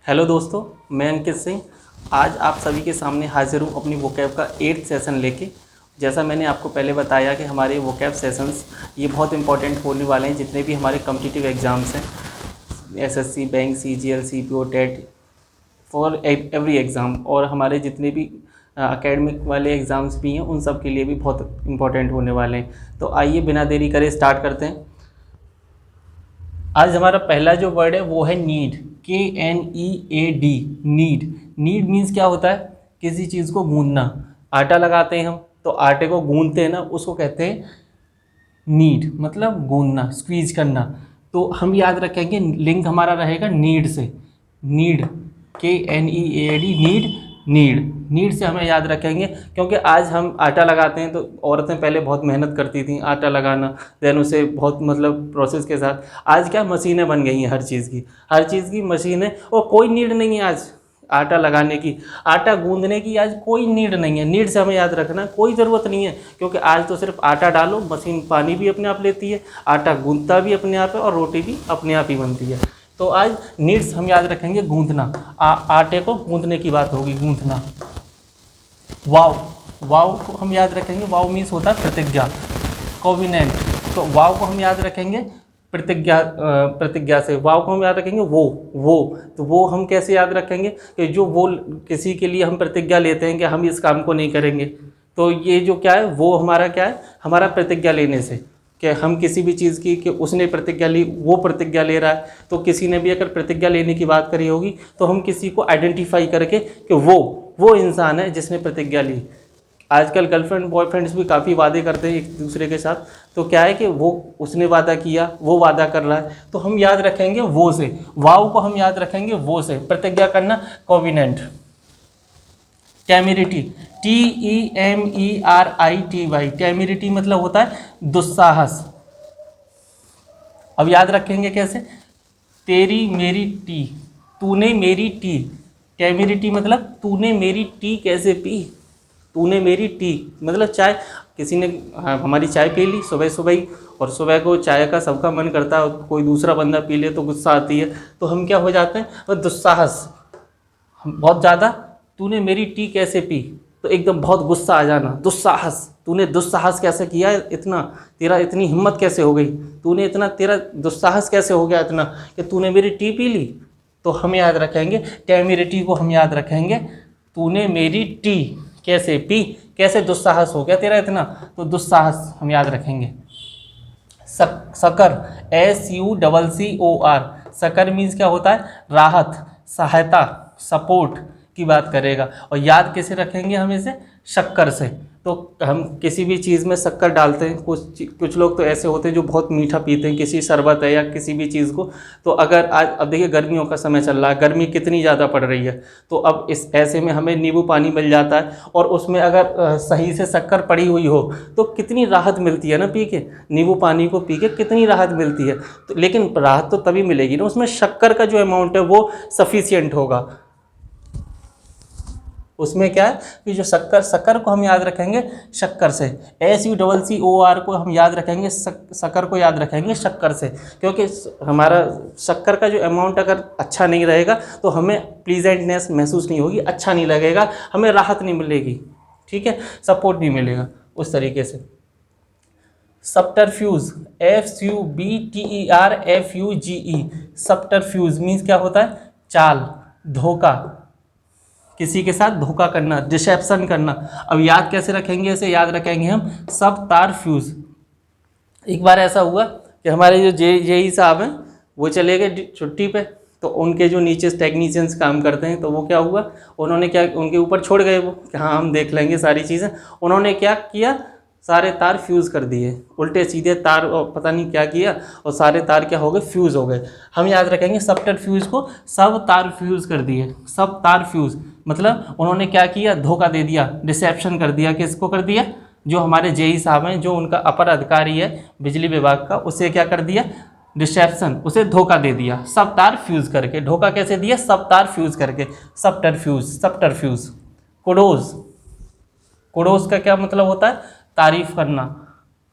Hello दोस्तों, मैं अंकित सिंह आज आप सभी के सामने हाजिर हूँ अपनी वोकैब का 8th सेशन लेके। जैसा मैंने आपको पहले बताया कि हमारे वोकैब सेशंस ये बहुत इंपॉर्टेंट होने वाले हैं। जितने भी हमारे कॉम्पिटिटिव एग्ज़ाम्स हैं, SSC, bank, CGL, CPO, TET, for every exam, और हमारे जितने भी एकेडमिक वाले एग्ज़ाम्स भी हैं उन सब के लिए भी बहुत इंपॉर्टेंट होने वाले हैं। तो आइए बिना देरी करे स्टार्ट करते हैं। आज हमारा पहला जो वर्ड है वो है need, KNEAD, need. Need means क्या होता है? किसी चीज़ को गूंदना। आटा लगाते हैं हम तो आटे को गूंदते हैं ना, उसको कहते हैं नीड, मतलब गूंदना, स्क्वीज करना। तो हम याद रखेंगे लिंक हमारा रहेगा नीड से। Need, KNEAD, need. नीड से हमें याद रखेंगे, क्योंकि आज हम आटा लगाते हैं तो औरतें पहले बहुत मेहनत करती थी आटा लगाना, देन उसे बहुत मतलब प्रोसेस के साथ। आज क्या मशीनें बन गई हैं, हर चीज़ की मशीनें, और कोई नीड नहीं है आज आटा लगाने की, आटा गूंदने की आज कोई नीड नहीं है। नीड से हमें याद रखना कोई ज़रूरत नहीं है, क्योंकि आज तो सिर्फ आटा डालो, मशीन पानी भी अपने आप लेती है, आटा गूंदता भी अपने आप है और रोटी भी अपने आप ही बनती है। तो आज नीड्स हम याद रखेंगे गूंदना, आटे को गूंदने की बात होगी, गूंदना। वाव, वाव को हम याद रखेंगे, वाव मीन्स होता है प्रतिज्ञा, कोविनेंट। तो वाव को हम याद रखेंगे प्रतिज्ञा से। वाव को हम याद रखेंगे वो। तो वो हम कैसे याद रखेंगे कि जो वो किसी के लिए हम प्रतिज्ञा लेते हैं कि हम इस काम को नहीं करेंगे, तो ये जो क्या है वो हमारा क्या है, हमारा प्रतिज्ञा लेने से, कि हम किसी भी चीज़ की, कि उसने प्रतिज्ञा ली, वो प्रतिज्ञा ले रहा है। तो किसी ने भी अगर प्रतिज्ञा लेने की बात करी होगी तो हम किसी को आइडेंटिफाई करके कि वो इंसान है जिसने प्रतिज्ञा ली। आजकल गर्लफ्रेंड बॉयफ्रेंड्स भी काफ़ी वादे करते हैं एक दूसरे के साथ, तो क्या है कि वो उसने वादा किया, वो वादा कर रहा है, तो हम याद रखेंगे वो से। वाव को हम याद रखेंगे वो से, प्रतिज्ञा करना, कोविनेंट। टेमिरिटी, TEMERITY, टेमिरिटी मतलब होता है दुस्साहस। अब याद रखेंगे कैसे? तेरी मेरी टी, तूने मेरी टी। टेमिरिटी मतलब तूने मेरी टी कैसे पी, तूने मेरी टी मतलब चाय। किसी ने हमारी चाय पी ली सुबह सुबह ही, और सुबह को चाय का सबका मन करता है, कोई दूसरा बंदा पी ले तो गुस्सा आती है, तो हम क्या हो जाते हैं, वह दुस्साहस, हम बहुत ज़्यादा, तूने मेरी टी कैसे पी, तो एकदम बहुत गुस्सा आ जाना, दुस्साहस, तूने दुस्साहस कैसे किया इतना, तेरा इतनी हिम्मत कैसे हो गई, तूने इतना, तेरा दुस्साहस कैसे हो गया इतना कि तूने मेरी टी पी ली। तो हम याद रखेंगे टेमिरिटी को, हम याद रखेंगे तूने मेरी टी कैसे पी, कैसे दुस्साहस हो गया तेरा इतना, तो दुस्साहस हम याद रखेंगे। सकर, SUCCOR, सकर मीन्स क्या होता है? राहत, सहायता, सपोर्ट की बात करेगा। और याद कैसे रखेंगे हम इसे? शक्कर से। तो हम किसी भी चीज़ में शक्कर डालते हैं, कुछ लोग तो ऐसे होते हैं जो बहुत मीठा पीते हैं, किसी शरबत है या किसी भी चीज़ को। तो अगर आज, अब देखिए गर्मियों का समय चल रहा है, गर्मी कितनी ज़्यादा पड़ रही है, तो अब इस ऐसे में हमें नींबू पानी मिल जाता है, और उसमें अगर सही से शक्कर पड़ी हुई हो तो कितनी राहत मिलती है ना पी के, नींबू पानी को पी के कितनी राहत मिलती है। तो लेकिन राहत तो तभी मिलेगी ना, उसमें शक्कर का जो अमाउंट है वो सफिशिएंट होगा। उसमें क्या है कि जो शक्कर को हम याद रखेंगे शक्कर से। SUCCOR को हम याद रखेंगे, शक्कर को याद रखेंगे शक्कर से, क्योंकि हमारा शक्कर का जो अमाउंट अगर अच्छा नहीं रहेगा तो हमें प्लीजेंटनेस महसूस नहीं होगी, अच्छा नहीं लगेगा, हमें राहत नहीं मिलेगी, ठीक है, सपोर्ट नहीं मिलेगा उस तरीके से। सब्टरफ्यूज, SUBTERFUGE, सब्टरफ्यूज मीन्स क्या होता है? चाल, धोखा, किसी के साथ धोखा करना, डिसेप्शन करना। अब याद कैसे रखेंगे इसे? याद रखेंगे हम सब्टरफ्यूज। एक बार ऐसा हुआ कि हमारे जो जेई साहब हैं वो चले गए छुट्टी पे, तो उनके जो नीचे टेक्नीशियंस काम करते हैं, तो वो क्या हुआ, उन्होंने क्या, उनके ऊपर छोड़ गए वो कि हाँ हम देख लेंगे सारी चीज़ें। उन्होंने क्या किया, सारे तार फ्यूज़ कर दिए, उल्टे सीधे तार, और पता नहीं क्या किया, और सारे तार क्या हो गए, फ्यूज़ हो गए। हम याद रखेंगे सब्टरफ्यूज को, सब तार फ्यूज़ कर दिए, सब तार फ्यूज़ मतलब उन्होंने क्या किया, धोखा दे दिया, डिसेप्शन कर दिया। किसको कर दिया? जो हमारे जेई साहब हैं, जो उनका अपर अधिकारी है बिजली विभाग का, उसे क्या कर दिया, डिसेप्शन, उसे धोखा दे दिया, सब तार फ्यूज़ करके। धोखा कैसे दिया? सब तार फ्यूज़ करके, सब्टरफ्यूज। कुडोज, कुडोज का क्या मतलब होता है? तारीफ करना,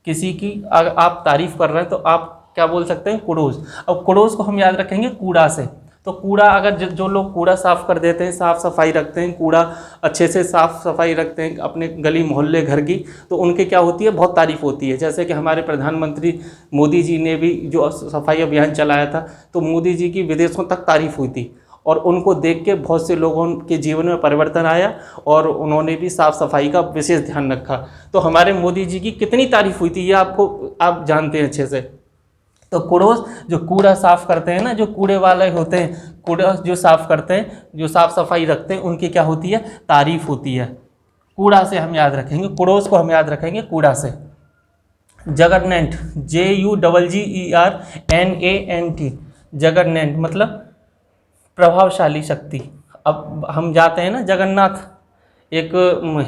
किसी की आप तारीफ कर रहे हैं तो आप क्या बोल सकते हैं? कुडोज। अब कुडोज को हम याद रखेंगे कूड़ा से। तो कूड़ा अगर जो लोग कूड़ा साफ़ कर देते हैं, साफ़ सफाई रखते हैं, कूड़ा अच्छे से साफ़ सफाई रखते हैं अपने गली मोहल्ले घर की, तो उनके क्या होती है, बहुत तारीफ़ होती है। जैसे कि हमारे प्रधानमंत्री मोदी जी ने भी जो सफाई अभियान चलाया था, तो मोदी जी की विदेशों तक तारीफ़ हुई थी और उनको देख के बहुत से लोगों के जीवन में परिवर्तन आया और उन्होंने भी साफ़ सफाई का विशेष ध्यान रखा। तो हमारे मोदी जी की कितनी तारीफ़ हुई थी ये आप जानते हैं अच्छे से। तो कुड़ोस जो कूड़ा साफ़ करते हैं ना, जो कूड़े वाले होते हैं, कूड़ा जो साफ़ करते हैं, जो साफ़ सफाई रखते हैं, उनकी क्या होती है, तारीफ़ होती है। कूड़ा से हम याद रखेंगे, कुड़ोस को हम याद रखेंगे कूड़ा से। जगरनेंट, JUGGERNANT, जगरनेंट मतलब प्रभावशाली शक्ति। अब हम जाते हैं ना जगन्नाथ, एक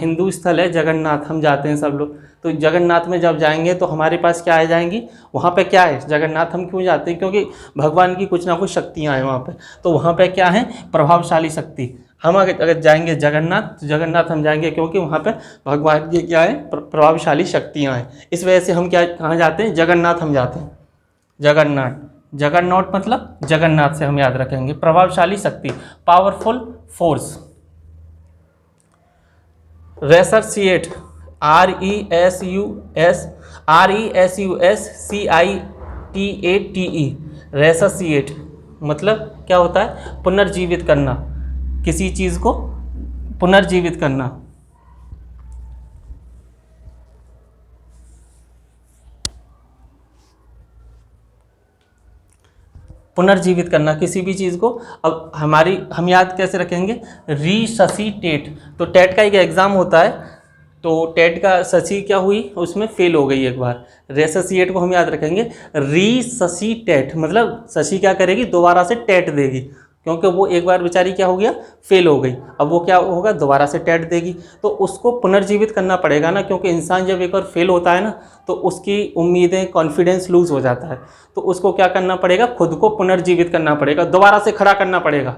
हिंदू स्थल है जगन्नाथ, हम जाते हैं सब लोग। तो जगन्नाथ में जब जाएंगे तो हमारे पास क्या आ जाएंगी, वहाँ पे क्या है, जगन्नाथ हम क्यों जाते हैं, क्योंकि भगवान की कुछ ना कुछ शक्तियाँ हैं वहाँ पे। तो वहाँ पे क्या है, प्रभावशाली शक्ति। हम अगर जाएंगे जगन्नाथ, तो जगन्नाथ हम जाएंगे क्योंकि वहाँ पे भगवान की क्या है, प्रभावशाली शक्तियाँ हैं। इस वजह से हम क्या कहाँ जाते हैं, जगन्नाथ हम जाते हैं। जगन्नाथ, जगन्नाथ मतलब जगन्नाथ से हम याद रखेंगे। प्रभावशाली शक्ति, पावरफुल फोर्स। रेसरसिएट, RESUSCITATE, रेसरसिएट मतलब क्या होता है, पुनर्जीवित करना, किसी चीज़ को पुनर्जीवित करना। पुनर्जीवित करना किसी भी चीज़ को। अब हम याद कैसे रखेंगे, रिससिटेट। तो टेट का एक एग्ज़ाम होता है, तो टेट का सची क्या हुई, उसमें फेल हो गई एक बार। रेससिएट को हम याद रखेंगे, रिससिटेट मतलब सची क्या करेगी, दोबारा से टेट देगी, क्योंकि वो एक बार बेचारी क्या हो गया, फेल हो गई। अब वो क्या होगा, दोबारा से टेट देगी। तो उसको पुनर्जीवित करना पड़ेगा ना, क्योंकि इंसान जब एक बार फेल होता है ना, तो उसकी उम्मीदें, कॉन्फिडेंस लूज़ हो जाता है। तो उसको क्या करना पड़ेगा, खुद को पुनर्जीवित करना पड़ेगा, दोबारा से खड़ा करना पड़ेगा।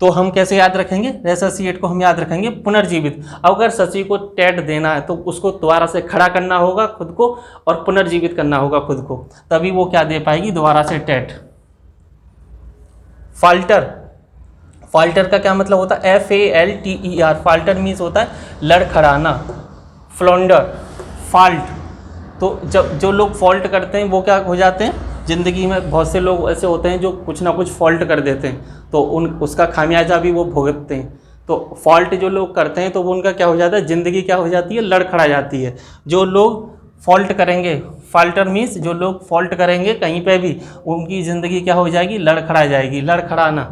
तो हम कैसे याद रखेंगे, रेससिएट को हम याद रखेंगे पुनर्जीवित। अगर सची को टेट देना है तो उसको दोबारा से खड़ा करना होगा खुद को और पुनर्जीवित करना होगा खुद को, तभी वो क्या दे पाएगी, दोबारा से टेट। फाल्टर, फाल्टर का क्या मतलब होता है, FALTER, फाल्टर मीन्स होता है लड़खड़ाना। फ्लॉन्डर, फाल्ट, तो जब जो लोग फॉल्ट करते हैं वो क्या हो जाते हैं, ज़िंदगी में बहुत से लोग ऐसे होते हैं जो कुछ ना कुछ फॉल्ट कर देते हैं, तो उसका खामियाजा भी वो भुगतते हैं। तो फॉल्ट जो लोग करते हैं तो वो उनका क्या हो जाता है, ज़िंदगी क्या हो जाती है, लड़खड़ा जाती है। जो लोग फॉल्ट करेंगे, फाल्टर मीन्स जो लोग फॉल्ट करेंगे कहीं पे भी, उनकी ज़िंदगी क्या हो जाएगी, लड़खड़ा जाएगी। लड़खड़ाना,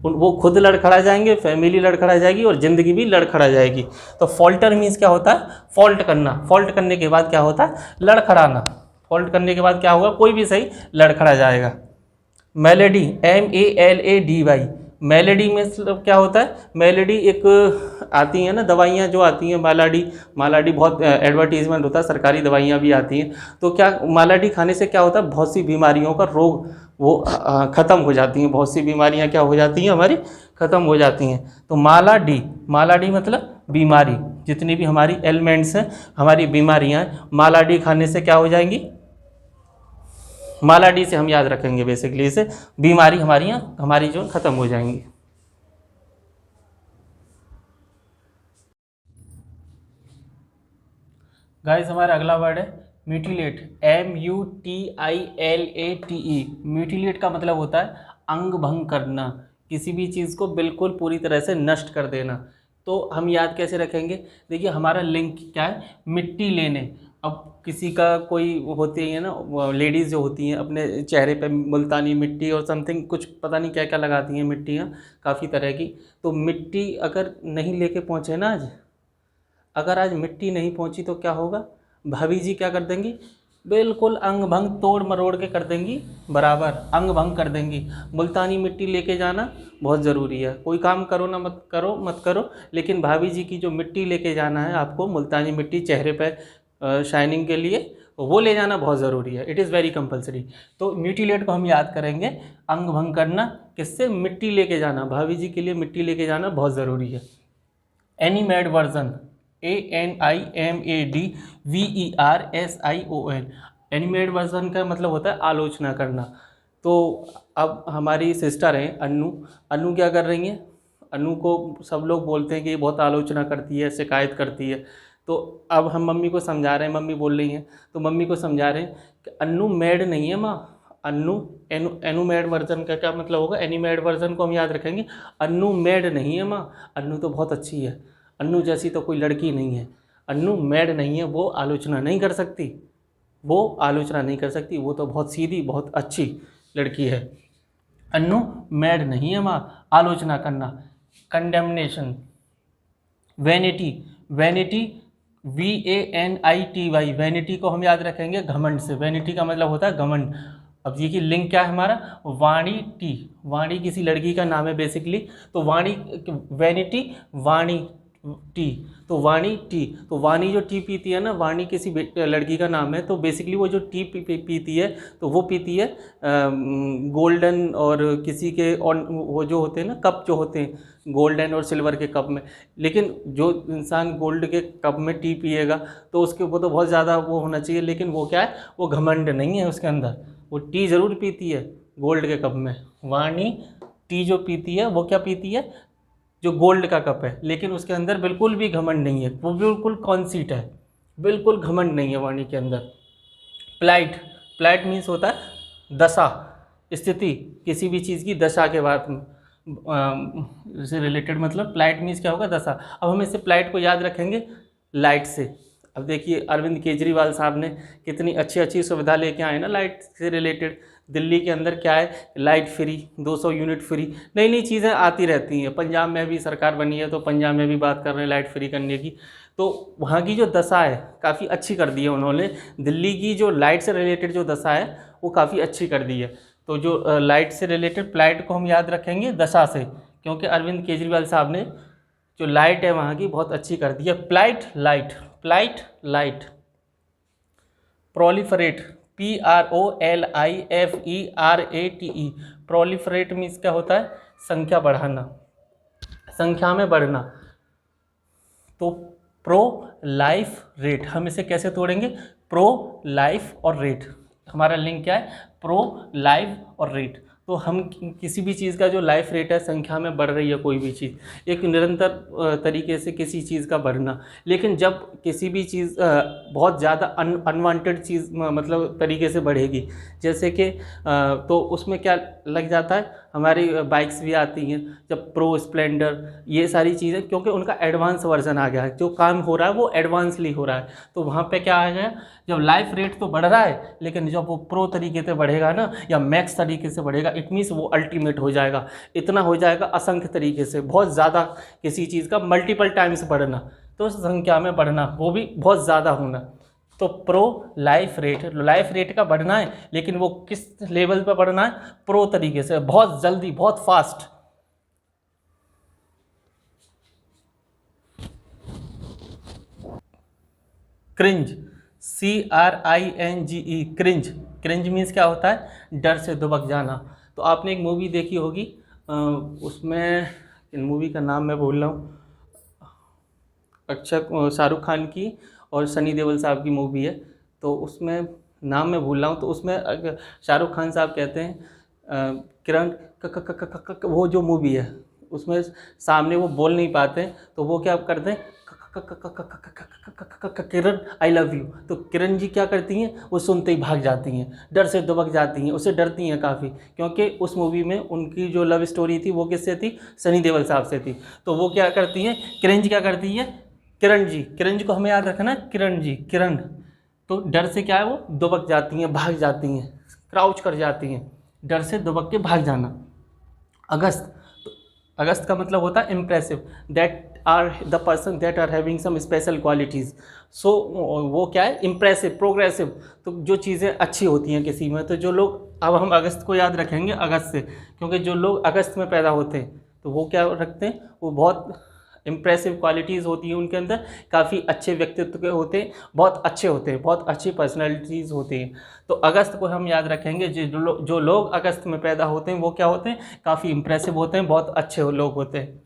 वो खुद लड़खड़ा जाएंगे, फैमिली लड़खड़ा जाएगी और ज़िंदगी भी लड़खड़ा जाएगी। तो फॉल्टर मीन्स क्या होता है, फॉल्ट करना। फॉल्ट करने के बाद क्या होता है, लड़खड़ाना। फॉल्ट करने के बाद क्या होगा, कोई भी सही लड़खड़ा जाएगा। मेलेडी, MELADY, मेलेडी में मतलब क्या होता है, मेलेडी एक आती हैं ना दवाइयाँ जो आती हैं, मालाडी बहुत एडवर्टीजमेंट होता है, सरकारी दवाइयाँ भी आती हैं। तो क्या मालाडी खाने से क्या होता है, बहुत सी बीमारियों का रोग वो ख़त्म हो जाती हैं, बहुत सी बीमारियाँ क्या हो जाती हैं हमारी, ख़त्म हो जाती हैं। तो मालाडी मतलब बीमारी, जितनी भी हमारी एलिमेंट्स हैं, हमारी बीमारियाँ, मालाडी खाने से क्या हो जाएंगी, मालाडी से हम याद रखेंगे बेसिकली, इसे बीमारी हमारी जो ख़त्म हो जाएंगी। गाइस हमारा अगला वर्ड है म्यूटिलेट, MUTILATE। म्यूटिलेट का मतलब होता है अंग भंग करना, किसी भी चीज़ को बिल्कुल पूरी तरह से नष्ट कर देना। तो हम याद कैसे रखेंगे, देखिए हमारा लिंक क्या है, मिट्टी लेने। अब किसी का कोई होती है ना, लेडीज़ जो होती हैं अपने चेहरे पे मुल्तानी मिट्टी और समथिंग कुछ पता नहीं क्या क्या लगाती हैं मिट्टियाँ काफ़ी तरह की। तो मिट्टी अगर नहीं लेके पहुँचे ना आज, अगर आज मिट्टी नहीं पहुँची तो क्या होगा, भाभी जी क्या कर देंगी, बिल्कुल अंग भंग तोड़ मरोड़ के कर देंगी, बराबर अंग भंग कर देंगी। मुल्तानी मिट्टी लेके जाना बहुत ज़रूरी है, कोई काम करो ना मत करो, लेकिन भाभी जी की जो मिट्टी लेके जाना है आपको, मुल्तानी मिट्टी चेहरे पे शाइनिंग के लिए, वो ले जाना बहुत ज़रूरी है, इट इज़ वेरी कंपलसरी। तो म्यूटिलेट को हम याद करेंगे, अंग भंग करना, किससे, मिट्टी लेके जाना, भाभी जी के लिए मिट्टी लेके जाना बहुत ज़रूरी है। एनिमेड वर्जन, ANIMADVERSION, एनिमेड वर्जन का मतलब होता है आलोचना करना। तो अब हमारी सिस्टर हैं अन्नू, अन्नू क्या कर रही हैं, अन्नू को सब लोग बोलते हैं कि ये बहुत आलोचना करती है, शिकायत करती है। तो अब हम मम्मी को समझा रहे हैं, मम्मी बोल रही हैं, तो मम्मी को समझा रहे हैं कि अन्नू मैड नहीं है माँ, अन्नू एनुमेड वर्जन का क्या मतलब होगा, एनीमेड वर्जन को हम याद रखेंगे। अन्नू मैड नहीं है माँ, अन्नू तो बहुत अच्छी है, अन्नू जैसी तो कोई लड़की नहीं है, अन्नू मैड नहीं है, वो आलोचना नहीं कर सकती, वो आलोचना नहीं कर सकती, वो तो बहुत सीधी बहुत अच्छी लड़की है। अन्नू मैड नहीं है माँ, आलोचना करना। Condemnation, vanity, vanity VANITY, vanity को हम याद रखेंगे घमंड से, वैनिटी का मतलब होता है घमंड। अब देखिए लिंक क्या है हमारा, वाणी टी, वाणी किसी लड़की का नाम है बेसिकली, तो वाणी, वैनिटी, वाणी टी, तो वाणी टी, तो वाणी जो टी पीती है ना, वाणी किसी लड़की का नाम है, तो बेसिकली वो जो टी पीती है तो वो पीती है गोल्डन और किसी के और वो जो होते हैं ना कप जो होते हैं गोल्डन और सिल्वर के कप में। लेकिन जो इंसान गोल्ड के कप में टी पिएगा तो उसके वो तो बहुत ज़्यादा वो होना चाहिए, लेकिन वो क्या है, वो घमंड नहीं है उसके अंदर, वो टी ज़रूर पीती है गोल्ड के कप में। वाणी टी जो पीती है वो क्या पीती है, जो गोल्ड का कप है, लेकिन उसके अंदर बिल्कुल भी घमंड नहीं है, वो बिल्कुल कॉन्सीट है, बिल्कुल घमंड नहीं है वाणी के अंदर। प्लाइट, प्लाइट मीन्स होता है दशा, स्थिति, किसी भी चीज़ की दशा के बाद से रिलेटेड, मतलब प्लाइट मीन्स क्या होगा, दशा। अब हम इससे प्लाइट को याद रखेंगे लाइट से। अब देखिए अरविंद केजरीवाल साहब ने कितनी अच्छी अच्छी सुविधा लेके आए ना लाइट से रिलेटेड। दिल्ली के अंदर क्या है, लाइट फ्री, 200 यूनिट फ्री, नई नई चीज़ें आती रहती हैं। पंजाब में भी सरकार बनी है तो पंजाब में भी बात कर रहे हैं लाइट फ्री करने की, तो वहाँ की जो दशा है काफ़ी अच्छी कर दी है उन्होंने। दिल्ली की जो लाइट से रिलेटेड जो दशा है वो काफ़ी अच्छी कर दी है। तो जो लाइट से रिलेटेड प्लाइट को हम याद रखेंगे दशा से, क्योंकि अरविंद केजरीवाल साहब ने जो लाइट है वहाँ की बहुत अच्छी कर दी है। Plight light, plight light. Proliferate, PROLIFERATE, proliferate means क्या होता है, संख्या बढ़ाना, संख्या में बढ़ना। तो प्रो लाइफ रेट, हम इसे कैसे तोड़ेंगे, प्रो लाइफ और रेट, हमारा लिंक क्या है, प्रो लाइफ और रेट। तो हम किसी भी चीज़ का जो लाइफ रेट है, संख्या में बढ़ रही है कोई भी चीज़, एक निरंतर तरीके से किसी चीज़ का बढ़ना। लेकिन जब किसी भी चीज़ बहुत ज़्यादा अनवांटेड चीज़ मतलब तरीके से बढ़ेगी, जैसे कि तो उसमें क्या लग जाता है, हमारी बाइक्स भी आती हैं जब प्रो स्प्लेंडर, ये सारी चीज़ें, क्योंकि उनका एडवांस वर्जन आ गया है, जो काम हो रहा है वो एडवांसली हो रहा है। तो वहाँ पे क्या आ गया, जब लाइफ रेट तो बढ़ रहा है, लेकिन जब वो प्रो तरीके से बढ़ेगा ना, या मैक्स तरीके से बढ़ेगा, इट मीन्स वो अल्टीमेट हो जाएगा, इतना हो जाएगा असंख्य तरीके से, बहुत ज़्यादा किसी चीज़ का मल्टीपल टाइम्स बढ़ना, तो संख्या में बढ़ना, वो भी बहुत ज़्यादा होना। तो pro life rate, life rate का बढ़ना है, लेकिन वो किस लेवल पर बढ़ना है, प्रो तरीके से, बहुत जल्दी, बहुत fast. Cringe, CRINGE, cringe, cringe means क्या होता है, डर से दुबक जाना। तो आपने एक मूवी देखी होगी, उसमें इन मूवी का नाम मैं भूल रहा हूँ, शाहरुख खान की और सनी देओल साहब की मूवी है, तो उसमें नाम मैं भूल रहा हूँ। तो उसमें शाहरुख खान साहब कहते हैं किरण वो जो मूवी है उसमें सामने वो बोल नहीं पाते, तो वो क्या करते हैं, किरण आई लव यू, तो किरण जी क्या करती हैं, वो सुनते ही भाग जाती हैं, डर से दुबक जाती हैं, उससे डरती हैं काफ़ी, क्योंकि उस मूवी में उनकी जो लव स्टोरी थी वो किससे थी, सनी देओल साहब से थी। तो वो क्या करती हैं, किरण जी क्या करती है, किरण जी, किरण जी को हमें याद रखना, किरण जी, किरण, तो डर से क्या है, वो दुबक जाती हैं, भाग जाती हैं, क्राउच कर जाती हैं, डर से दुबक के भाग जाना। अगस्त, तो अगस्त का मतलब होता है impressive, that are the person that are having some special qualities. So वो क्या है, इम्प्रेसिव, प्रोग्रेसिव, तो जो चीज़ें अच्छी होती हैं किसी में, तो जो लोग, अब हम अगस्त को याद रखेंगे अगस्त से, क्योंकि जो लोग अगस्त में पैदा होते हैं तो वो क्या रखते हैं, वो बहुत इम्प्रेसिव क्वालिटीज़ होती हैं उनके अंदर, काफ़ी अच्छे व्यक्तित्व के होते हैं, बहुत अच्छे होते हैं, बहुत अच्छी पर्सनैलिटीज़ होती हैं। तो अगस्त को हम याद रखेंगे, जो लोग अगस्त में पैदा होते हैं वो क्या होते हैं, काफ़ी इम्प्रेसिव होते हैं, बहुत अच्छे लोग होते हैं।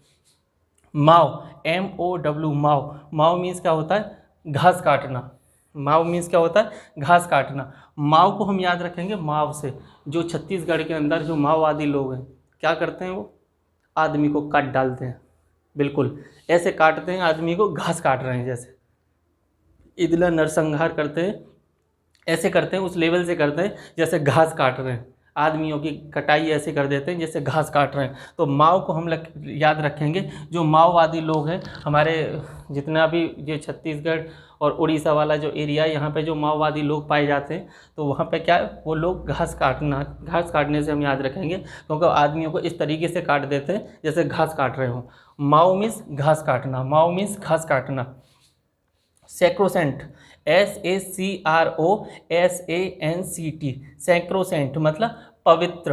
माओ, MOW, माओ, माओ मीन्स क्या होता है, घास काटना, माव मीन्स क्या होता है, घास काटना। माव को हम याद रखेंगे माव से, जो छत्तीसगढ़ के अंदर जो माओवादी लोग हैं क्या करते हैं, वो आदमी को काट डालते हैं, बिल्कुल ऐसे काटते हैं आदमी को, घास काट रहे हैं जैसे, इतना नरसंहार करते हैं, ऐसे करते हैं, उस लेवल से करते हैं जैसे घास काट रहे हैं, आदमियों की कटाई ऐसे कर देते हैं जैसे घास काट रहे हैं। तो माओ को हम याद रखेंगे, जो माओवादी लोग हैं हमारे जितना भी ये छत्तीसगढ़ और उड़ीसा वाला जो एरिया है, यहाँ पे जो माओवादी लोग पाए जाते हैं, तो वहाँ पे क्या है, वो लोग घास काटने से हम याद रखेंगे, क्योंकि आदमियों को इस तरीके से काट देते हैं जैसे घास काट रहे हों। माओ मीन्स घास काटना, माओ मीन्स घास काटना। सैक्रोसेंट, SACROSANCT, सैक्रोसेंट मतलब पवित्र।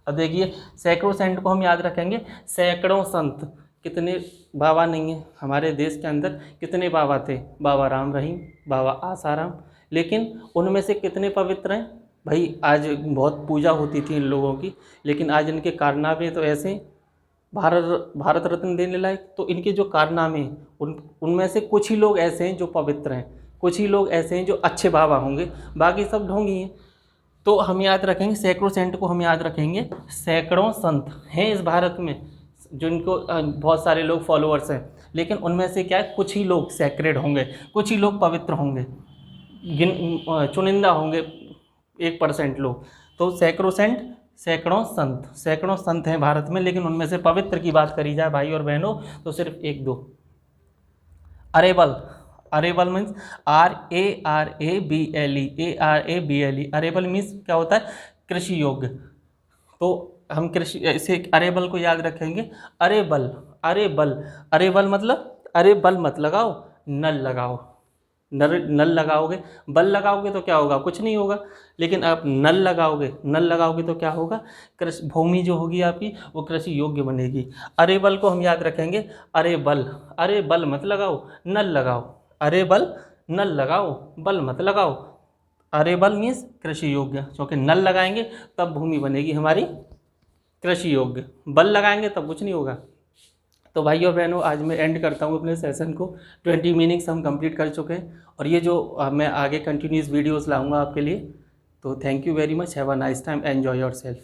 अब देखिए सैक्रोसेंट को हम याद रखेंगे, सैकड़ों संत, कितने बाबा नहीं है हमारे देश के अंदर, कितने बाबा थे, बाबा राम रहीम, बाबा आसाराम, लेकिन उनमें से कितने पवित्र हैं भाई। आज बहुत पूजा होती थी इन लोगों की, लेकिन आज इनके कारनामे तो ऐसे भारत रत्न देने लायक। तो इनके जो कारनामे उनमें से कुछ ही लोग ऐसे हैं जो पवित्र हैं, कुछ ही लोग ऐसे हैं जो अच्छे बाबा होंगे, बाकी सब ढोंगी हैं। तो हम याद रखेंगे सैक्रोसेंट को, हम याद रखेंगे सैकड़ों संत हैं इस भारत में जिनको बहुत सारे लोग फॉलोअर्स हैं, लेकिन उनमें से क्या है, कुछ ही लोग सैक्रेड होंगे, कुछ ही लोग पवित्र होंगे, चुनिंदा होंगे 1% लोग। तो सैक्रोसेंट सैकड़ों संत हैं भारत में, लेकिन उनमें से पवित्र की बात करी जाए भाई और बहनों तो सिर्फ 1-2। Arable, arable means ARABLE, arable means क्या होता है, कृषि योग्य। तो हम कृषि इसे अरेबल को याद रखेंगे, अरेबल, अरेबल मतलब अरे बल मत लगाओ, नल लगाओ, नल लगाओगे, बल लगाओगे तो क्या होगा, कुछ नहीं होगा, लेकिन आप नल लगाओगे तो क्या होगा, कृषि भूमि जो होगी आपकी वो कृषि योग्य बनेगी। अरे बल को हम याद रखेंगे, अरे बल मत लगाओ, नल लगाओ, अरे बल नल लगाओ, बल मत लगाओ। अरे बल मीन्स कृषि योग्य, क्योंकि नल लगाएंगे तब भूमि बनेगी हमारी कृषि योग्य, बल लगाएंगे तब कुछ नहीं होगा। तो भाइयों बहनों आज मैं एंड करता हूँ अपने सेशन को, 20 मीनिंग्स हम कंप्लीट कर चुके हैं, और ये जो मैं आगे कंटिन्यूस वीडियोस लाऊंगा आपके लिए। तो thank you very much, have a nice time, enjoy yourself.